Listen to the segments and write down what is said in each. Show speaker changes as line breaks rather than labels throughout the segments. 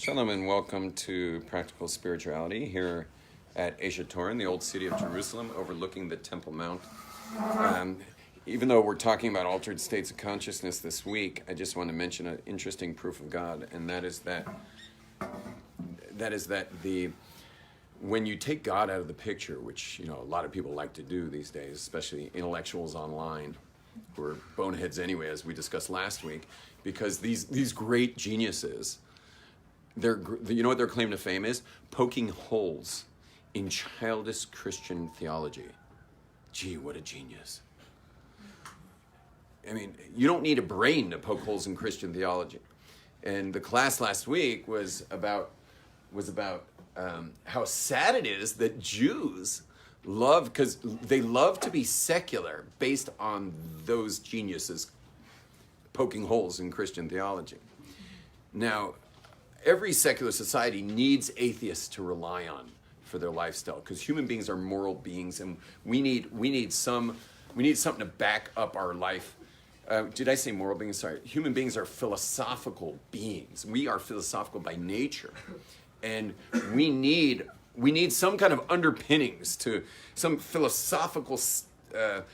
Shalom and welcome to Practical Spirituality here at Esha Torah in the old city of Jerusalem overlooking the Temple Mount. Even though we're talking about altered states of consciousness this week, I just want to mention an interesting proof of God, and that is that when you take God out of the picture, which a lot of people like to do these days, especially intellectuals online, who are boneheads anyway, as we discussed last week, because these great geniuses, you know what their claim to fame is? Poking holes in childish Christian theology. Gee, what a genius. I mean, you don't need a brain to poke holes in Christian theology. And the class last week was about how sad it is that Jews because they love to be secular based on those geniuses poking holes in Christian theology. Now, every secular society needs atheists to rely on for their lifestyle, because human beings are moral beings, and we need something to back up our life. Did I say moral beings? Sorry. Human beings are philosophical beings. We are philosophical by nature, and we need some kind of underpinnings, to some philosophical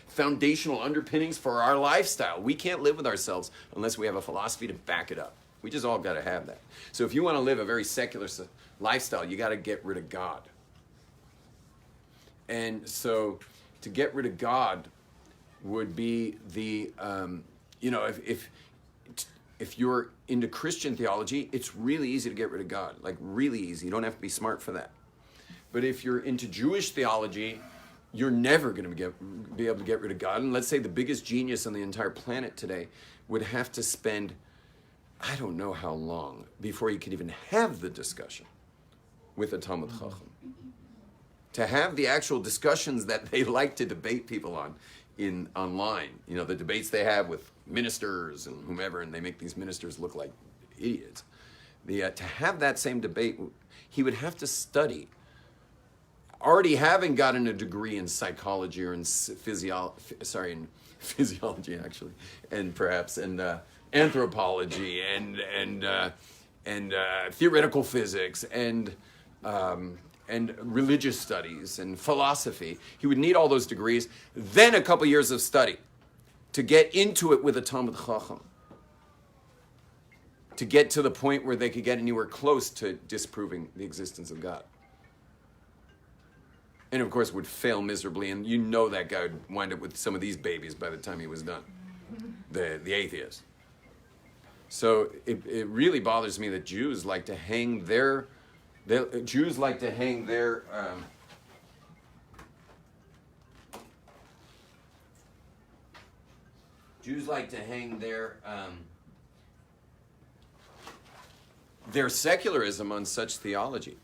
foundational underpinnings for our lifestyle. We can't live with ourselves unless we have a philosophy to back it up. We just all got to have that. So if you want to live a very secular lifestyle, you got to get rid of God. And so to get rid of God would be if you're into Christian theology, it's really easy to get rid of God, like really easy. You don't have to be smart for that. But if you're into Jewish theology, you're never going to be able to get rid of God. And let's say the biggest genius on the entire planet today would have to spend I don't know how long before you could even have the discussion with a Talmud Chacham. To have the actual discussions that they like to debate people on online. The debates they have with ministers and whomever, and they make these ministers look like idiots. To have that same debate, he would have to study. Already having gotten a degree in psychology or in physiology actually, and perhaps anthropology and theoretical physics and religious studies and philosophy. He would need all those degrees, then a couple years of study to get into it with a Talmud Chacham, to get to the point where they could get anywhere close to disproving the existence of God. And of course would fail miserably, and that guy would wind up with some of these babies by the time he was done, the atheist. So it really bothers me that Jews like to hang their secularism on such theology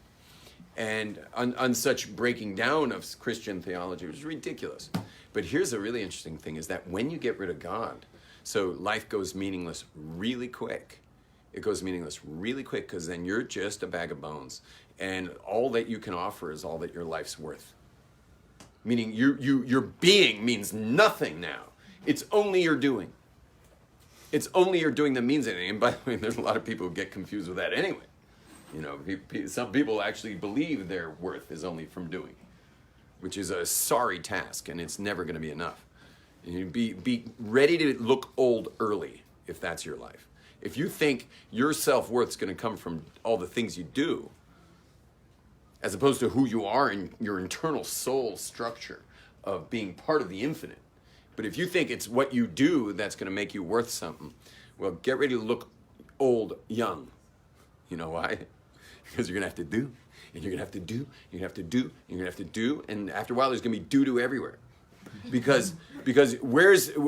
and on such breaking down of Christian theology, which is ridiculous. But here's a really interesting thing, is that when you get rid of God, so life goes meaningless really quick. It goes meaningless really quick, because then you're just a bag of bones. And all that you can offer is all that your life's worth. Meaning your being means nothing now. It's only your doing. It's only your doing that means anything. And by the way, there's a lot of people who get confused with that anyway. Some people actually believe their worth is only from doing, which is a sorry task, and it's never going to be enough. You be ready to look old early if that's your life. If you think your self-worth's going to come from all the things you do, as opposed to who you are in your internal soul structure of being part of the infinite, but if you think it's what you do that's going to make you worth something, well, get ready to look old young. You know why? Because you're going to have to do, and you're going to have to do, and you're going to have to do, and you're going to have to do, and after a while there's going to be doo-doo everywhere. Because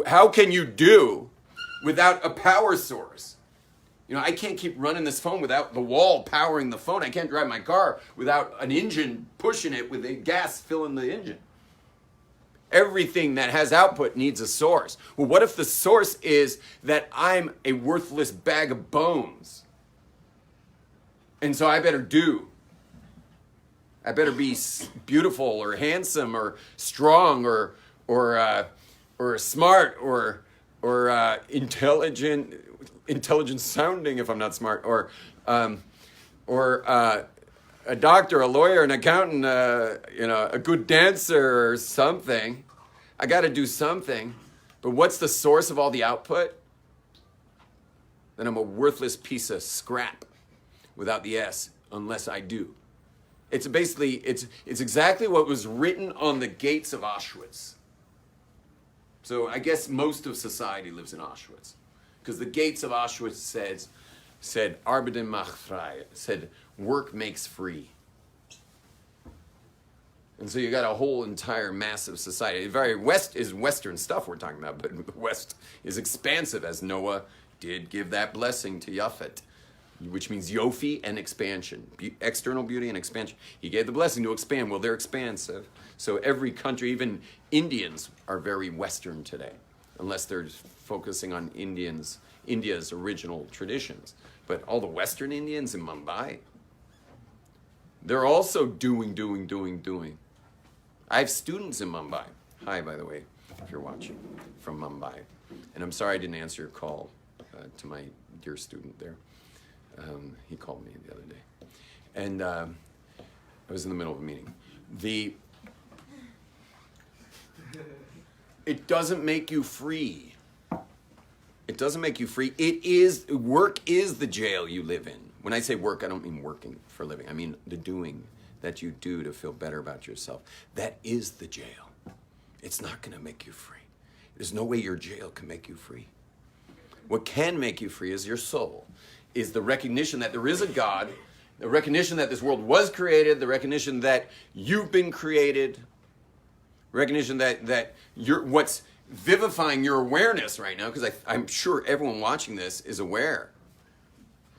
how can you do without a power source? I can't keep running this phone without the wall powering the phone. I can't drive my car without an engine pushing it with the gas filling the engine. Everything that has output needs a source. Well, what if the source is that I'm a worthless bag of bones? And so I better do. I better be beautiful or handsome or strong or smart or intelligent sounding if I'm not smart, or or a doctor, a lawyer, an accountant, a good dancer or something. I got to do something. But what's the source of all the output? Then I'm a worthless piece of scrap without the S, unless I do. It's exactly what was written on the gates of Auschwitz. So I guess most of society lives in Auschwitz. Because the gates of Auschwitz said Arbeiten macht frei, said work makes free. And so you got a whole entire massive society. Western stuff we're talking about, but the West is expansive, as Noah did give that blessing to Japhet, which means Yofi and expansion, external beauty and expansion. He gave the blessing to expand. Well, they're expansive. So every country, even Indians, are very Western today, unless they're focusing on India's original traditions. But all the Western Indians in Mumbai, they're also doing. I have students in Mumbai. Hi, by the way, if you're watching from Mumbai. And I'm sorry I didn't answer your call to my dear student there. He called me the other day. And I was in the middle of a meeting. It doesn't make you free. It doesn't make you free. Work is the jail you live in. When I say work, I don't mean working for a living. I mean the doing that you do to feel better about yourself. That is the jail. It's not going to make you free. There's no way your jail can make you free. What can make you free is your soul, is the recognition that there is a God, the recognition that this world was created, the recognition that you've been created, recognition that you're what's vivifying your awareness right now, because I'm sure everyone watching this is aware.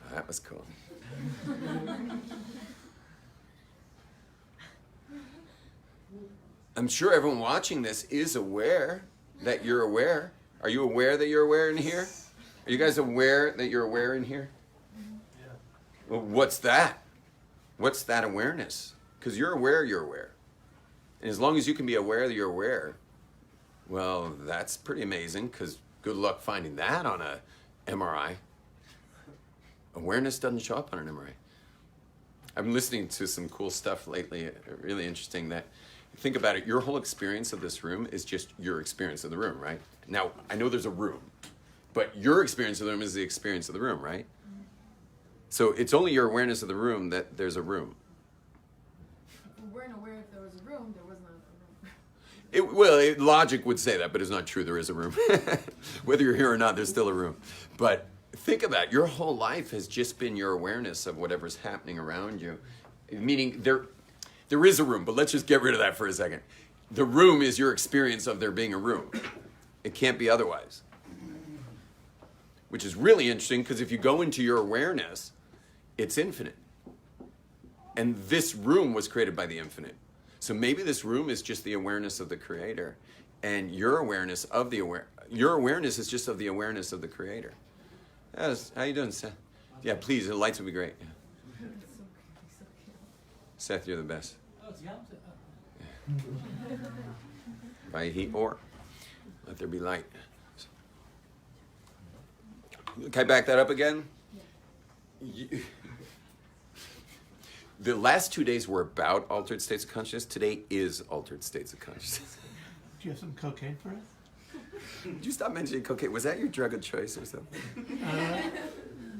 Oh, that was cool. I'm sure everyone watching this is aware that you're aware. Are you aware that you're aware in here? Are you guys aware that you're aware in here? Yeah. Well, what's that? What's that awareness? Because you're aware you're aware. And as long as you can be aware that you're aware, well, that's pretty amazing, because good luck finding that on a MRI. Awareness doesn't show up on an MRI. I've been listening to some cool stuff lately, really interesting, that think about it, your whole experience of this room is just your experience of the room, right? Now, I know there's a room, but your experience of the room is the experience of the room, right? So it's only your awareness of the room that there's a room.
If we weren't aware if there was a room, there was not a room.
Logic would say that, but it's not true. There is a room. Whether you're here or not, there's still a room. But think about it. Your whole life has just been your awareness of whatever's happening around you. Meaning there is a room, but let's just get rid of that for a second. The room is your experience of there being a room. It can't be otherwise. Which is really interesting, because if you go into your awareness, it's infinite. And this room was created by the infinite. So maybe this room is just the awareness of the Creator, and your awareness is just of the awareness of the Creator. How you doing, Seth? Yeah, please, the lights would be great. Yeah. Seth, you're the best. By heat or let there be light. Can I back that up again? The last 2 days were about altered states of consciousness. Today is altered states of consciousness.
Do you have some cocaine for us?
Did you stop mentioning cocaine? Was that your drug of choice or something?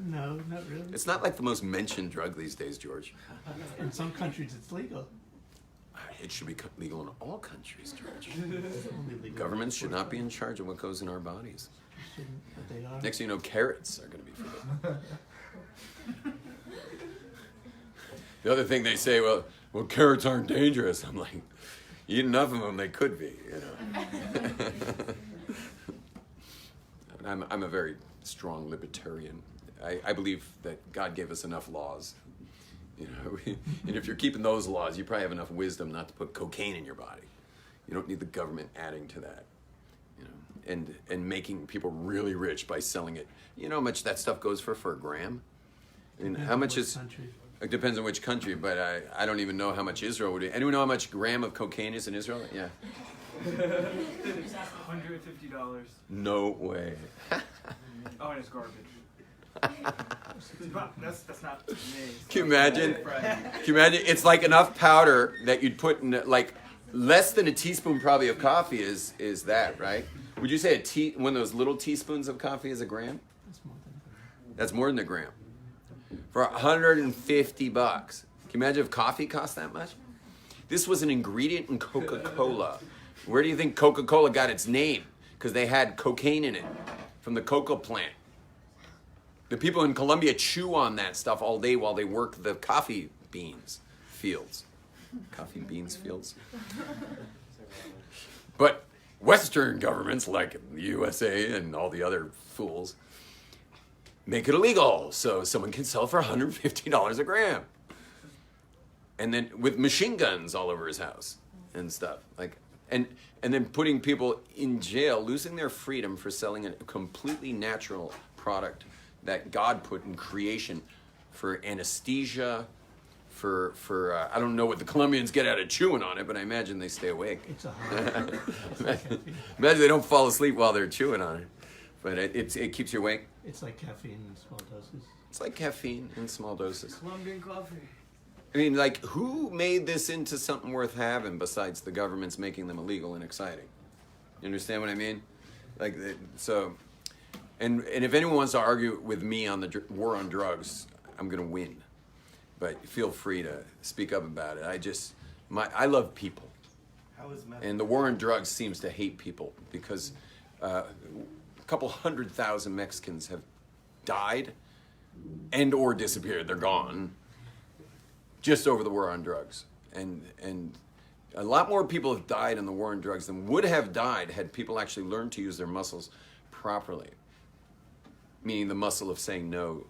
No, not really.
It's not like the most mentioned drug these days, George.
In some countries it's legal.
It should be legal in all countries, George.
Only legal
Governments should not be in charge of what goes in our bodies.
But they are.
Next thing you know, carrots are going to be forbidden. The other thing they say, well, carrots aren't dangerous. I'm like, eat enough of them, they could be, you know. I'm a very strong libertarian. I believe that God gave us enough laws. You know, and if you're keeping those laws, you probably have enough wisdom not to put cocaine in your body. You don't need the government adding to that, you know, and making people really rich by selling it. You know how much that stuff goes for a gram? I mean, how much is? It depends on which country, but I don't even know how much Israel would be. Anyone know how much gram of cocaine is in Israel? Yeah.
$150.
No way.
Oh, and it's garbage. That's not me.
Can you imagine? Can you imagine? It's like enough powder that you'd put in, like, less than a teaspoon probably of coffee is that, right? Would you say one of those little teaspoons of coffee is a gram?
That's more than a gram.
That's more than a gram. For $150. Can you imagine if coffee cost that much? This was an ingredient in Coca-Cola. Where do you think Coca-Cola got its name? Because they had cocaine in it from the cocoa plant. The people in Colombia chew on that stuff all day while they work the coffee beans fields. Coffee beans fields. But Western governments like the USA and all the other fools make it illegal so someone can sell for $150 a gram. And then with machine guns all over his house and stuff. And then putting people in jail, losing their freedom for selling a completely natural product that God put in creation for anesthesia, for I don't know what the Colombians get out of chewing on it, but I imagine they stay awake.
It's a hard.
Imagine they don't fall asleep while they're chewing on it. But it keeps you awake.
It's like caffeine in small doses.
It's like caffeine in small doses.
Colombian coffee.
I mean, like, who made this into something worth having besides the government's making them illegal and exciting? You understand what I mean? Like, so, and if anyone wants to argue with me on the war on drugs, I'm going to win. But feel free to speak up about it. I love people.
How is meth?
And the war on drugs seems to hate people because a couple 100,000 Mexicans have died and or disappeared. They're gone. Just over the war on drugs. And a lot more people have died in the war on drugs than would have died had people actually learned to use their muscles properly. Meaning the muscle of saying no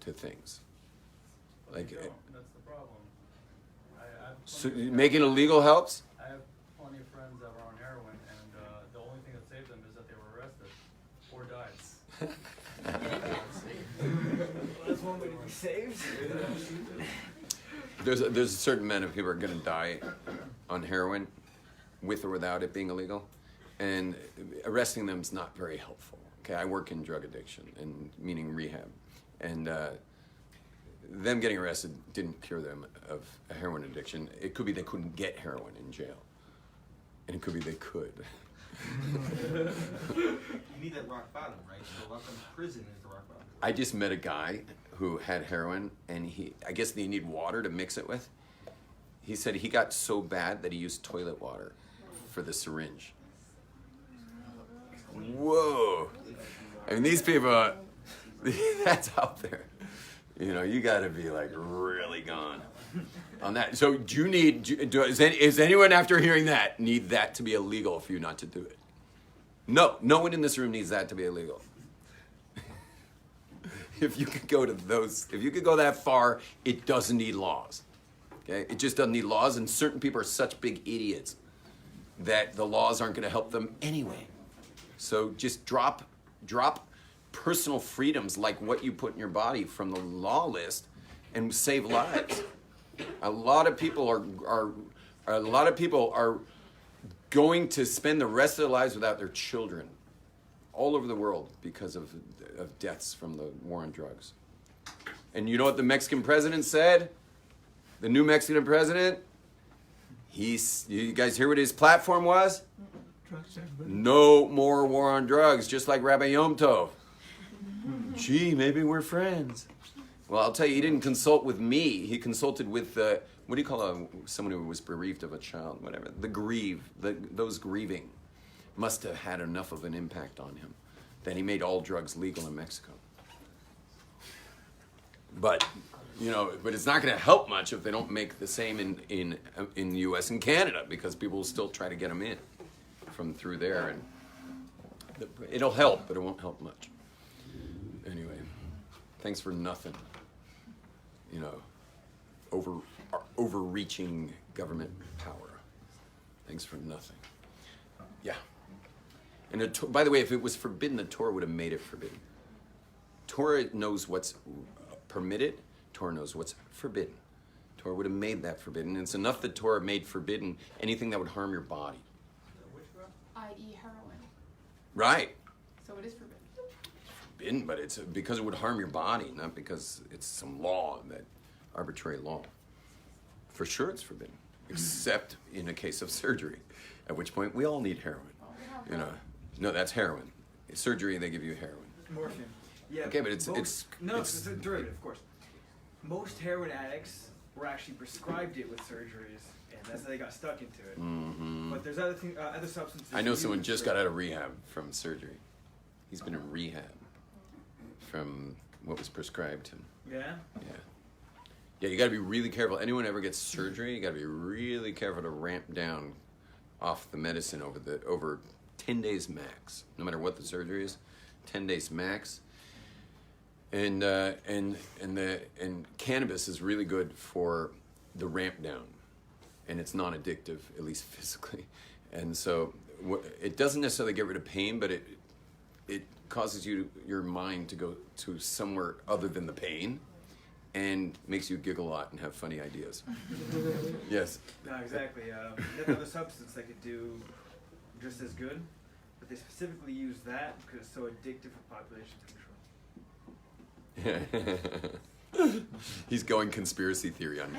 to things. Like,
Joe, that's the problem.
so making it illegal helps?
I have plenty of friends that were on heroin, and the only thing that saved them is that they were arrested or died.
Well, that's one way to be saved.
There's a certain amount of people are going to die on heroin, with or without it being illegal, and arresting them is not very helpful. Okay, I work in drug addiction, and meaning rehab, and them getting arrested didn't cure them of a heroin addiction. It could be they couldn't get heroin in jail, and it could be they could.
You need that rock bottom, right? So welcome to prison is the rock bottom.
I just met a guy who had heroin, and I guess they need water to mix it with. He said he got so bad that he used toilet water for the syringe. Whoa. I mean, these people, that's out there. You know, you got to be like really gone on that. So do you need, is anyone after hearing that need that to be illegal for you not to do it? No, no one in this room needs that to be illegal. If you could go to those, if you could go that far, it doesn't need laws. Okay? It just doesn't need laws, and certain people are such big idiots that the laws aren't going to help them anyway. So just drop personal freedoms like what you put in your body from the law list and save lives. A lot of people are going to spend the rest of their lives without their children all over the world because of deaths from the war on drugs. And you know what the Mexican president said? The new Mexican president? You guys hear what his platform was?
Drugs, everybody.
No more war on drugs, just like Rabbi Yom Tov. Gee, maybe we're friends. Well, I'll tell you, he didn't consult with me. He consulted with, what do you call someone who was bereaved of a child, whatever? Those grieving must have had enough of an impact on him that he made all drugs legal in Mexico. But, but it's not going to help much if they don't make the same in the U.S. and Canada, because people will still try to get them in from through there, and it'll help, but it won't help much. Anyway, thanks for nothing. Overreaching government power. Thanks for nothing. Yeah. And by the way, if it was forbidden, the Torah would have made it forbidden. Torah knows what's permitted. Torah knows what's forbidden. Torah would have made that forbidden. And it's enough that Torah made forbidden anything that would harm your body.
I.e. heroin.
Right.
So it is forbidden.
forbidden, but it's because it would harm your body, not because it's some law, that arbitrary law. For sure it's forbidden, except in a case of surgery, at which point we all need heroin. You know, no, that's heroin. Surgery, they give you heroin.
Morphine. Yeah.
Okay, but it's
no, it's a derivative, of course. Most heroin addicts were actually prescribed it with surgeries, and that's how they got stuck into it.
Mm-hmm.
But there's other substances.
I know someone
used
just
for-
got out of rehab from surgery. He's been in rehab from what was prescribed to him.
Yeah.
Yeah. Yeah, you got to be really careful. Anyone ever gets surgery, you got to be really careful to ramp down off the medicine over 10 days max. No matter what the surgery is, 10 days max. And cannabis is really good for the ramp down, and it's non-addictive, at least physically. And so it doesn't necessarily get rid of pain, but it causes your mind to go to somewhere other than the pain, and makes you giggle a lot and have funny ideas. Yes.
No, exactly. There's another substance that could do just as good, but they specifically use that because it's so addictive for population control.
He's going conspiracy theory on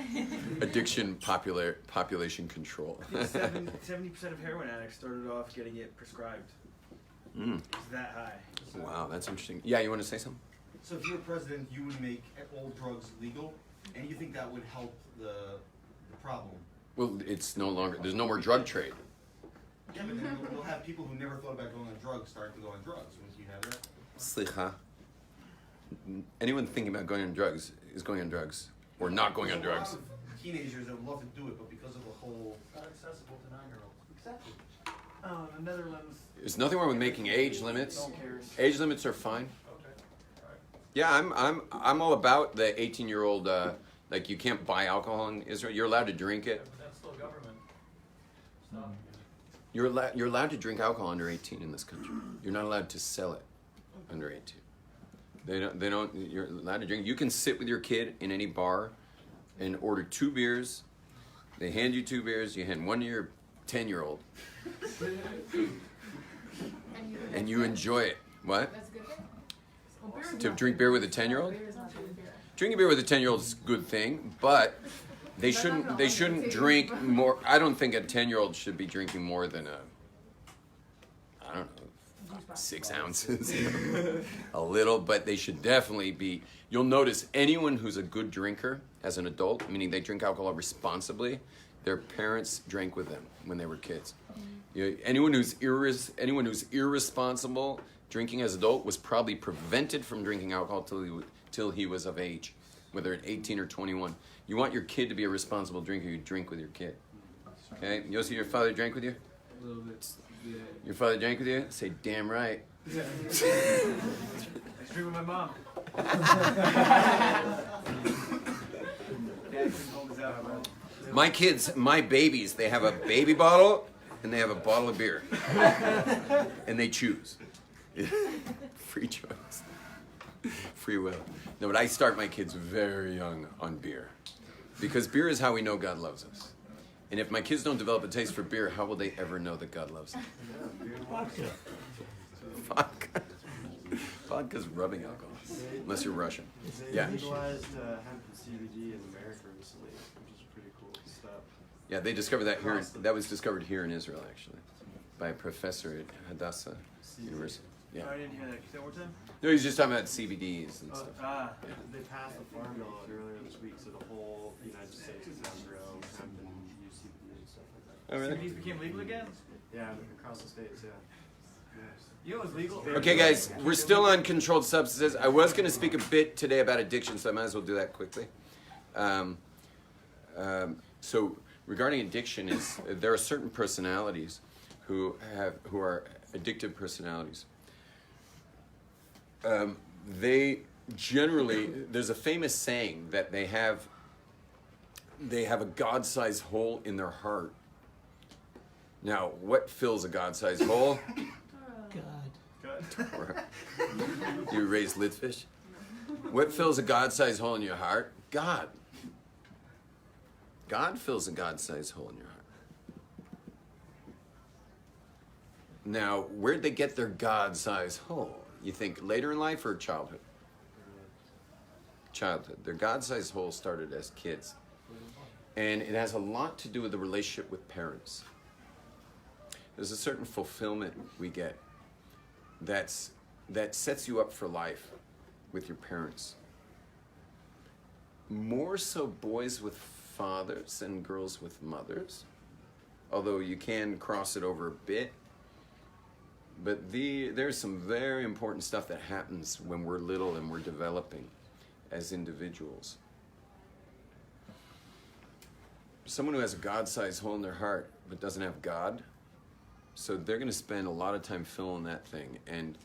addiction, population control.
I think 70% of heroin addicts started off getting it prescribed.
Mm.
It's that high.
Wow, that's interesting. Yeah, you want to say something?
So if you were president, you would make all drugs legal, and you think that would help the problem?
Well, it's no longer, there's no more drug trade.
Yeah, but then we'll have people who never thought about going on drugs start to go on drugs. Wouldn't you have that?
Slicha. Anyone thinking about going on drugs is going on drugs or not going on
There's a lot
drugs.
of teenagers that would love to do it, but because of the whole...
It's not accessible to 9-year-olds.
Exactly.
Oh, the Netherlands.
There's nothing wrong with making age limits.
No one cares.
Age limits are fine.
Okay, alright.
Yeah, I'm all about the 18-year-old. Like, you can't buy alcohol in Israel. You're allowed to drink
Yeah,
it.
but that's still government. Stop.
You're allowed to drink alcohol under 18 in this country. You're not allowed to sell it under 18. They don't. You're allowed to drink. You can sit with your kid in any bar and order 2 beers. They hand you 2 beers. You hand one to your 10-year-old, and you enjoy it. What?
That's a good thing. Well, beer is
To
not
drink
good.
beer with a 10-year-old?
Beer is not good beer.
Drinking beer with a 10-year-old is a good thing, but they shouldn't drink more. I don't think a 10-year-old should be drinking more than I don't know, 6 ounces. A little, but they should definitely be. You'll notice anyone who's a good drinker as an adult, meaning they drink alcohol responsibly, their parents drank with them when they were kids. Anyone who's irresponsible drinking as an adult was probably prevented from drinking alcohol till he was of age, whether at 18 or 21. You want your kid to be a responsible drinker, you drink with your kid. Okay? Yossi, your father drank with you?
A little bit. Yeah.
Your father drank with you? Say, damn right.
I drink with my mom. Dad couldn't hold his alcohol.
My kids, my babies, they have a baby bottle and they have a bottle of beer. And they choose. Free choice. Free will. No, but I start my kids very young on beer. Because beer is how we know God loves us. And if my kids don't develop a taste for beer, how will they ever know that God loves them?
Vodka.
Vodka. Vodka's rubbing alcohol. Unless you're Russian.
They
Yeah.
legalized hemp and CBD in America recently, which is pretty cool stuff.
Yeah, they discovered that here. That was discovered here in Israel, actually, by a professor at Hadassah University. Yeah.
I didn't hear that. Can you say it one more time?
No, he's just talking about CBDs and stuff.
They passed a farm bill earlier this week, so the whole United States is now grow hemp and use CBD and stuff like that.
Oh, really?
CBDs became legal again?
Yeah, across the states, yeah.
You know it was legal?
Okay, guys, we're still on controlled substances. I was going to speak a bit today about addiction, so I might as well do that quickly. So regarding addiction, there are certain personalities who are addictive personalities. They generally, there's a famous saying that they have a God-sized hole in their heart. Now, what fills a God-sized hole?
God.
You raise litfish? What fills a God-sized hole in your heart? God. God fills a God-sized hole in your heart. Now, where'd they get their God-sized hole? You think later in life or childhood? Childhood. Their God-sized hole started as kids. And it has a lot to do with the relationship with parents. There's a certain fulfillment we get that sets you up for life with your parents. More so boys with fathers and girls with mothers, although you can cross it over a bit. But there's some very important stuff that happens when we're little and we're developing as individuals. Someone who has a God-sized hole in their heart but doesn't have God, so they're going to spend a lot of time filling that thing, and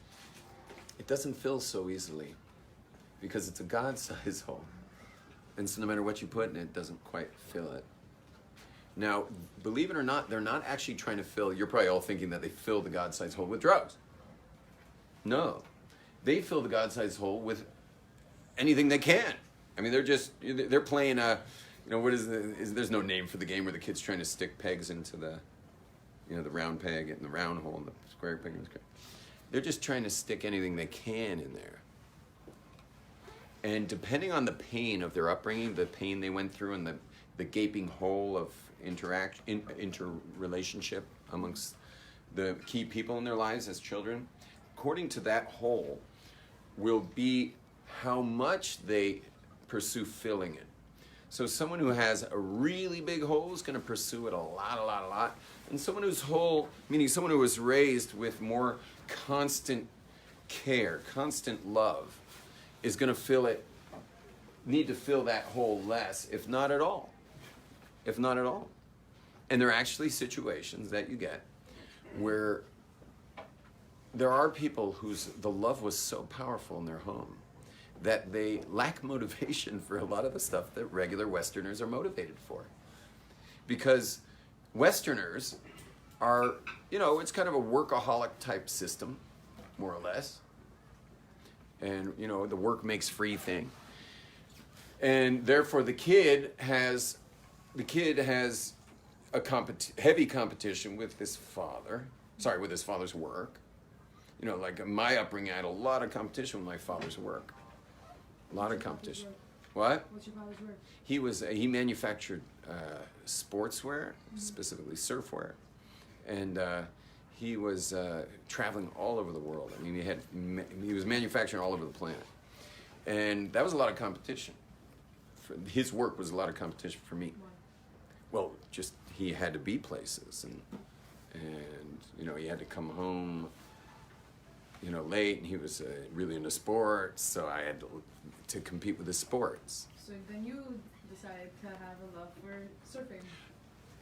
it doesn't fill so easily because it's a God-sized hole. And so no matter what you put in it, it doesn't quite fill it. Now, believe it or not, they're not actually trying to fill, you're probably all thinking that they fill the God-sized hole with drugs. No. They fill the God-sized hole with anything they can. I mean, they're playing there's no name for the game where the kid's trying to stick pegs into the round peg and the round hole and the square peg and the square. They're just trying to stick anything they can in there. And depending on the pain of their upbringing, the pain they went through, and the gaping hole of interrelationship amongst the key people in their lives as children, according to that hole, will be how much they pursue filling it. So someone who has a really big hole is going to pursue it a lot. And someone whose hole, meaning someone who was raised with more constant care, constant love, is going to need to fill that hole less, if not at all. If not at all. And there are actually situations that you get where there are people the love was so powerful in their home that they lack motivation for a lot of the stuff that regular Westerners are motivated for. Because Westerners are, it's kind of a workaholic type system, more or less. And, the work makes free thing. And therefore the kid has a heavy competition with his father's work. Like my upbringing, I had a lot of competition with my father's work. A lot of competition. What?
What's your father's work?
He manufactured sportswear, specifically surfwear, and he was traveling all over the world. I mean, he was manufacturing all over the planet, and that was a lot of competition. His work was a lot of competition for me.
Why?
Well, just he had to be places, and he had to come home, late, and he was really into sports, so I had to compete with the sports.
So then you decided to have a love for surfing.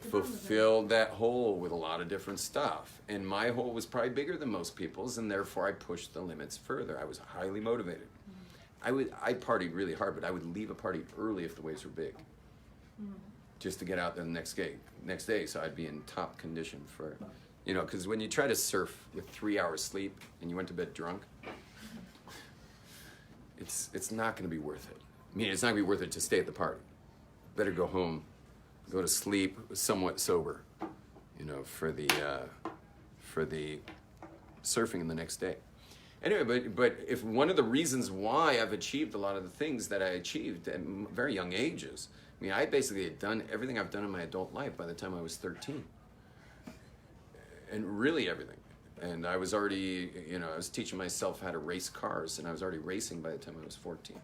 Fulfilled that hole with a lot of different stuff, and my hole was probably bigger than most people's, and therefore I pushed the limits further. I was highly motivated. I partied really hard, but I would leave a party early if the waves were big, just to get out there the next day, so I'd be in top condition for, because when you try to surf with 3 hours sleep and you went to bed drunk, it's not going to be worth it. I mean, it's not going to be worth it to stay at the party. Better go home, go to sleep somewhat sober, for the surfing the next day. Anyway, but if one of the reasons why I've achieved a lot of the things that I achieved at very young ages, I mean, I basically had done everything I've done in my adult life by the time I was 13. And really everything. And I was already, I was teaching myself how to race cars, and I was already racing by the time I was 14.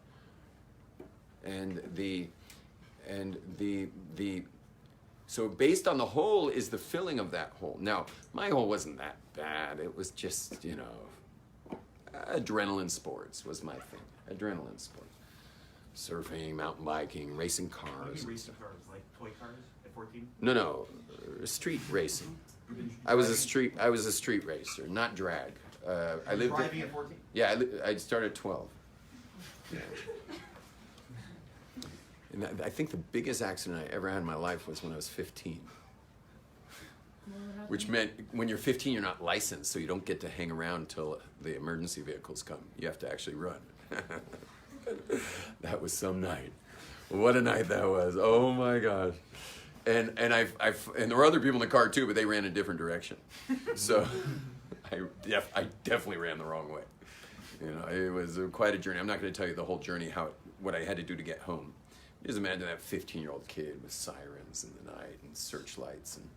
So based on the hole is the filling of that hole. Now, my hole wasn't that bad. It was just, adrenaline sports was my thing. Adrenaline sports. Surfing, mountain biking, racing cars.
You raced cars, like toy cars at 14?
No, street racing. I was a street racer, not drag. I lived
Driving at 14?
Yeah, I started at 12. Yeah. And I think the biggest accident I ever had in my life was when I was 15. Which meant when you're 15, you're not licensed, so you don't get to hang around until the emergency vehicles come. You have to actually run. That was some night. What a night that was! Oh my gosh! And there were other people in the car too, but they ran a different direction. So I definitely ran the wrong way. You know, it was quite a journey. I'm not going to tell you the whole journey, what I had to do to get home. Just imagine that 15-year-old kid with sirens in the night and searchlights and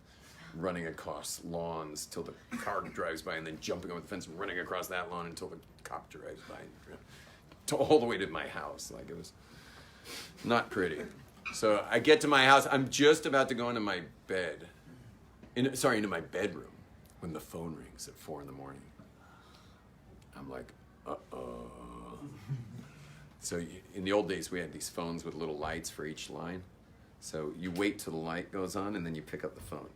running across lawns till the car drives by, and then jumping over the fence and running across that lawn until the cop drives by, all the way to my house. Like, it was not pretty. So I get to my house. I'm just about to go into my bed, into my bedroom, when the phone rings at 4 a.m. I'm like, uh-oh. So in the old days, we had these phones with little lights for each line. So you wait till the light goes on, and then you pick up the phone.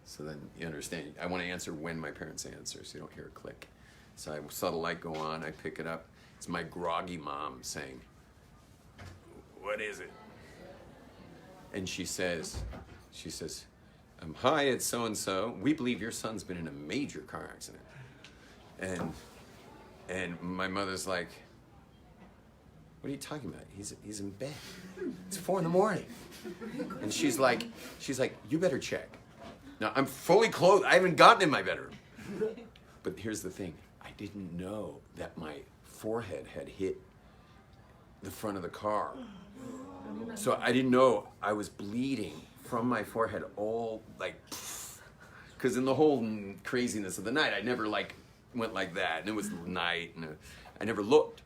So then you understand. I want to answer when my parents answer, so you don't hear a click. So I saw the light go on. I pick it up. It's my groggy mom saying, "What is it?" And she says, "Hi, it's so-and-so. We believe your son's been in a major car accident." And my mother's like, "What are you talking about? He's in bed. It's 4 a.m. And she's like, "You better check." Now, I'm fully clothed. I haven't gotten in my bedroom. But here's the thing. I didn't know that my forehead had hit the front of the car. So I didn't know I was bleeding from my forehead all like, because in the whole craziness of the night, I never like went like that. And it was night, and I never looked.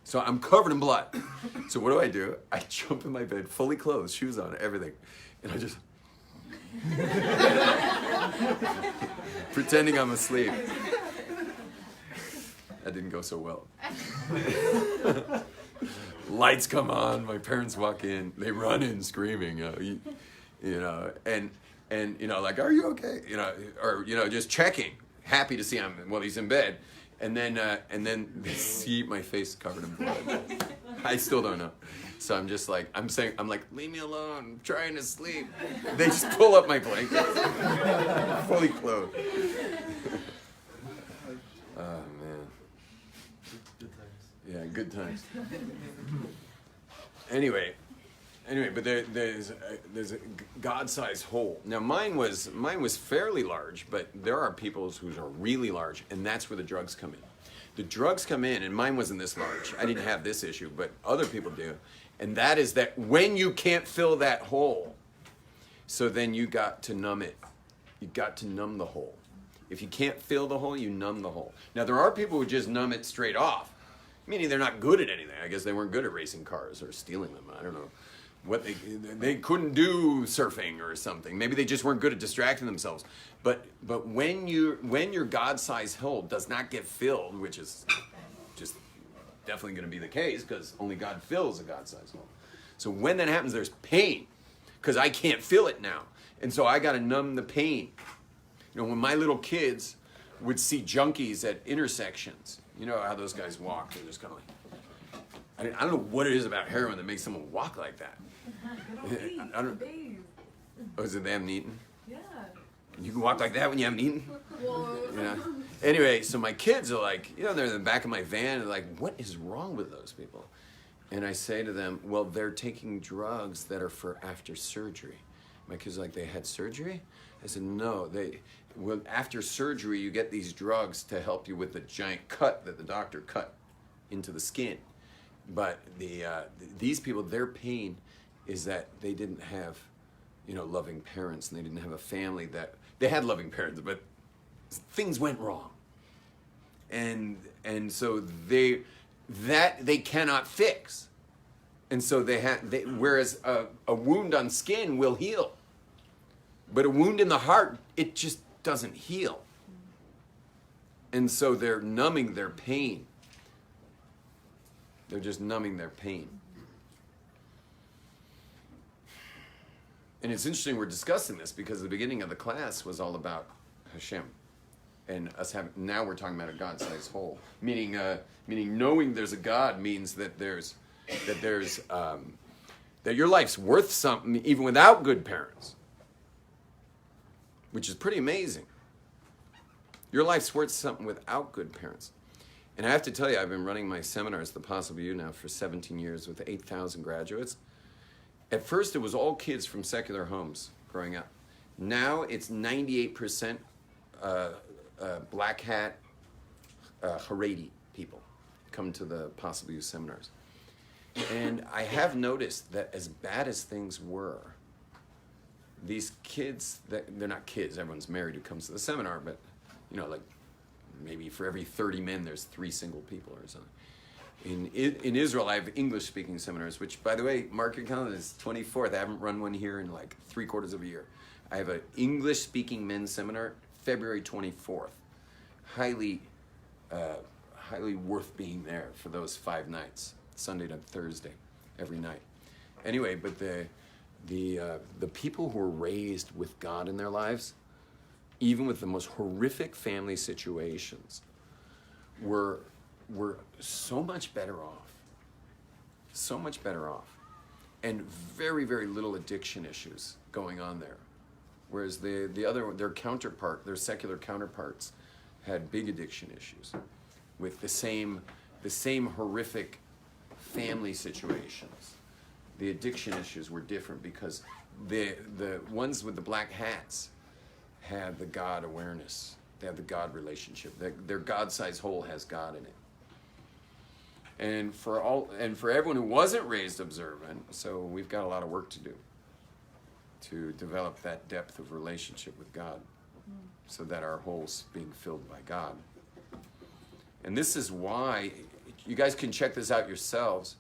So I'm covered in blood. So what do? I jump in my bed, fully clothed, shoes on, everything. And I just... pretending I'm asleep. That didn't go so well. Lights come on, my parents walk in, they run in screaming, you know, and like, "Are you okay?" Or just checking, happy to see him while he's in bed. And then they see my face covered in blood. I still don't know. So I'm just like, I'm like, "Leave me alone, I'm trying to sleep." They just pull up my blanket, fully clothed. Oh, man.
Good times.
Yeah, good times. Anyway, but there's a God-sized hole. Now mine was fairly large, but there are people's whose are really large, and that's where the drugs come in. The drugs come in, and mine wasn't this large. I didn't have this issue, but other people do. And that is that when you can't fill that hole, so then you got to numb it. You got to numb the hole. If you can't fill the hole, you numb the hole. Now there are people who just numb it straight off, meaning they're not good at anything. I guess they weren't good at racing cars or stealing them. I don't know. What they couldn't do surfing or something. Maybe they just weren't good at distracting themselves. But when your God-sized hole does not get filled, which is just definitely going to be the case because only God fills a God-sized hole. So when that happens, there's pain because I can't fill it now, and so I got to numb the pain. When my little kids would see junkies at intersections, you know how those guys walk. They're just kind of like, I don't know what it is about heroin that makes someone walk like that. I don't. Oh, is it they haven't eaten?
Yeah.
You can walk like that when you haven't eaten?
Well,
Anyway, so my kids are like, they're in the back of my van, and like, what is wrong with those people? And I say to them, well, they're taking drugs that are for after surgery. My kids are like, they had surgery? I said, no, after surgery, you get these drugs to help you with the giant cut that the doctor cut into the skin. But these people, their pain is that they didn't have, loving parents, and they didn't have a family they had loving parents, but things went wrong. And so they cannot fix. And so whereas a wound on skin will heal, but a wound in the heart, it just doesn't heal. And so they're numbing their pain. They're just numbing their pain. And it's interesting we're discussing this because the beginning of the class was all about Hashem. And now we're talking about a God-sized hole. Meaning knowing there's a God means that that your life's worth something even without good parents. Which is pretty amazing. Your life's worth something without good parents. And I have to tell you, I've been running my seminars, The Possible You, now for 17 years with 8,000 graduates. At first, it was all kids from secular homes growing up. Now it's 98% black hat Haredi people. come to the Possible Use seminars. And I have noticed that as bad as things were, these kids, they're not kids, everyone's married who comes to the seminar, but, you know, like maybe for every 30 men, there's 3 single people or something. In Israel, I have English-speaking seminars, which, by the way, mark your calendar, is 24th. I haven't run one here in like 3/4 of a year. I have an English-speaking men's seminar, February 24th. Highly worth being there for those 5 nights, Sunday to Thursday, every night. Anyway, but the people who were raised with God in their lives, even with the most horrific family situations, were so much better off. So much better off. And very, very little addiction issues going on there. Whereas their secular counterparts had big addiction issues with the same horrific family situations. The addiction issues were different because the ones with the black hats had the God awareness. They have the God relationship. Their God-sized hole has God in it. And for everyone who wasn't raised observant, so we've got a lot of work to do to develop that depth of relationship with God, so that our hole's being filled by God. And this is why you guys can check this out yourselves.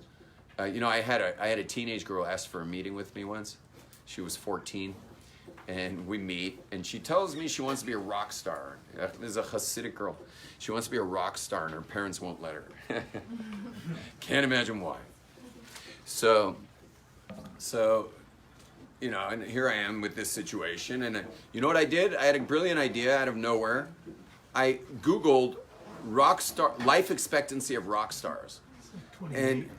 You know, I had a teenage girl ask for a meeting with me once. She was 14. And we meet, and she tells me she wants to be a rock star. This is a Hasidic girl. She wants to be a rock star, and her parents won't let her. Can't imagine why. So, you know, and here I am with this situation, and you know what I did? I had a brilliant idea out of nowhere. I Googled rock star life expectancy of rock stars, and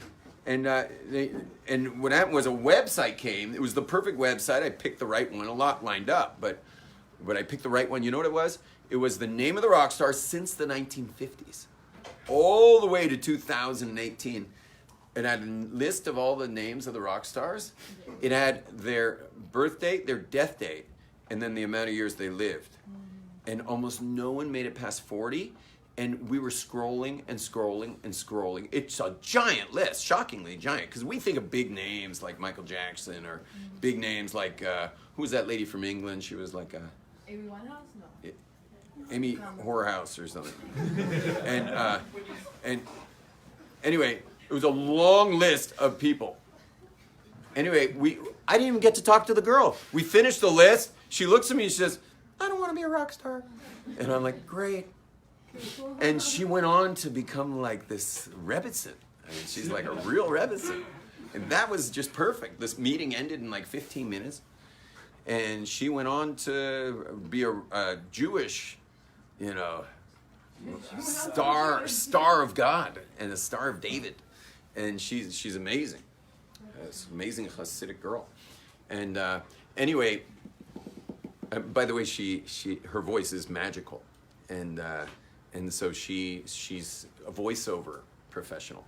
what happened was a website came. It was the perfect website. I picked the right one. A lot lined up, but I picked the right one. You know what it was? It was the name of the rock star since the 1950s, all the way to 2018. It had a list of all the names of the rock stars. It had their birth date, their death date, and then the amount of years they lived. And almost no one made it past 40. And we were scrolling and scrolling and scrolling. It's a giant list, shockingly giant, because we think of big names like Michael Jackson or big names like, who was that lady from England? She was like
Amy Winehouse? No.
Amy Whorehouse or something. and anyway, it was a long list of people. Anyway, I didn't even get to talk to the girl. We finished the list. She looks at me and she says, I don't want to be a rock star. And I'm like, great. And she went on to become like this Rebbitzin. I mean, she's like a real Rebbitzin. And that was just perfect. This meeting ended in like 15 minutes. And she went on to be a Jewish, you know, star of God and a star of David. And she's amazing. This amazing Hasidic girl. And anyway, by the way, her voice is magical. And so she's a voiceover professional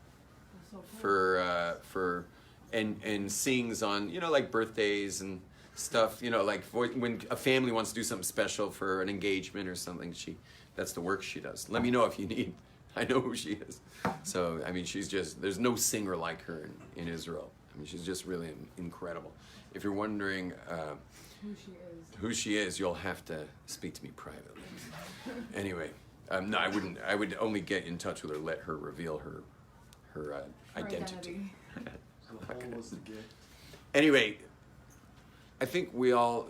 and sings on, you know, like birthdays and stuff, you know, like when a family wants to do something special for an engagement or something, that's the work she does. Let me know if you need. I know who she is. So, I mean, there's no singer like her in Israel. I mean, she's just really incredible. If you're wondering who she is, you'll have to speak to me privately. Anyway. No, I wouldn't. I would only get in touch with her, let her reveal her identity. Anyway, I think we're all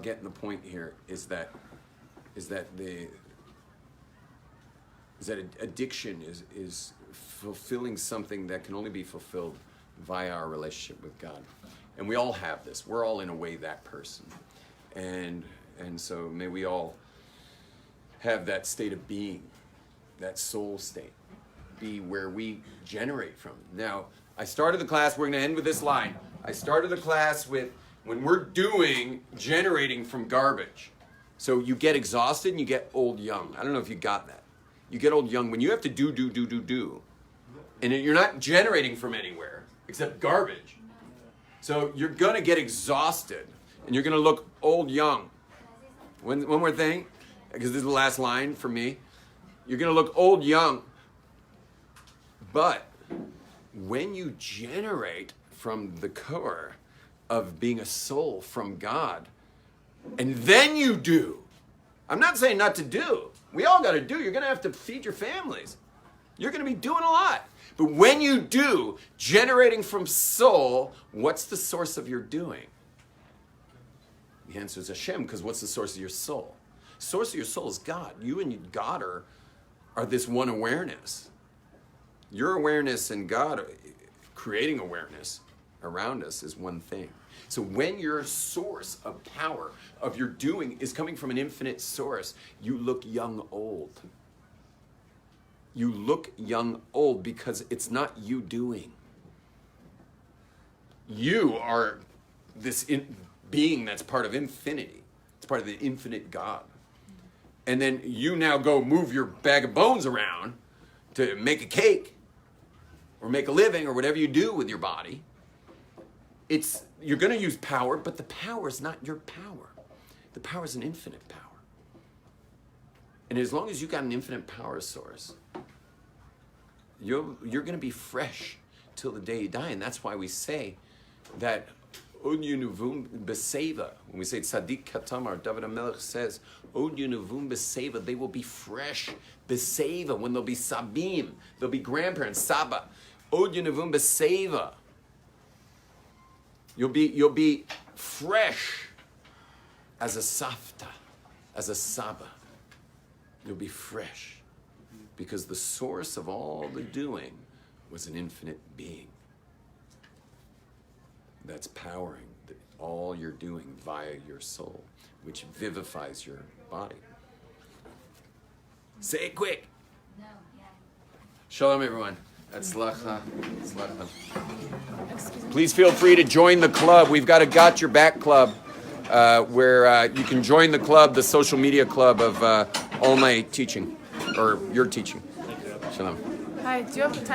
getting the point here is that addiction is fulfilling something that can only be fulfilled via our relationship with God, and we all have this. We're all in a way that person, and so may we all have that state of being, that soul state, be where we generate from. Now, I started the class, we're going to end with this line. I started the class with, when we're generating from garbage. So you get exhausted and you get old young. I don't know if you got that. You get old young when you have to do. And you're not generating from anywhere except garbage. So you're going to get exhausted and you're going to look old young. One more thing. Because this is the last line for me. You're going to look old young. But when you generate from the core of being a soul from God, and then you do, I'm not saying not to do. We all got to do. You're going to have to feed your families. You're going to be doing a lot. But when you do, generating from soul, what's the source of your doing? The answer is Hashem, because what's the source of your soul? The source of your soul is God. You and God are this one awareness. Your awareness and God creating awareness around us is one thing. So when your source of power, of your doing, is coming from an infinite source, you look young old. You look young old because it's not you doing. You are this being that's part of infinity. It's part of the infinite God. And then you now go move your bag of bones around to make a cake or make a living or whatever you do with your body. You're going to use power, but the power is not your power. The power is an infinite power. And as long as you got an infinite power source, you're going to be fresh till the day you die. And that's why we say that Od Yunuvum Beseva. When we say Tzaddik Katamar, David HaMelech says, Od Yunuvum Beseva, they will be fresh. Beseva, when they'll be Sabim, they'll be grandparents, Saba. Od Yunuvum Beseva. You'll be fresh as a Safta, as a Saba. You'll be fresh because the source of all the doing was an infinite being that's powering all you're doing via your soul, which vivifies your body. Say it quick.
No, yeah.
Shalom, everyone. Atzlacha. Please feel free to join the club. We've got a Got Your Back club where you can join the club, the social media club of all my teaching, or your teaching. Shalom.
Hi, do you have time?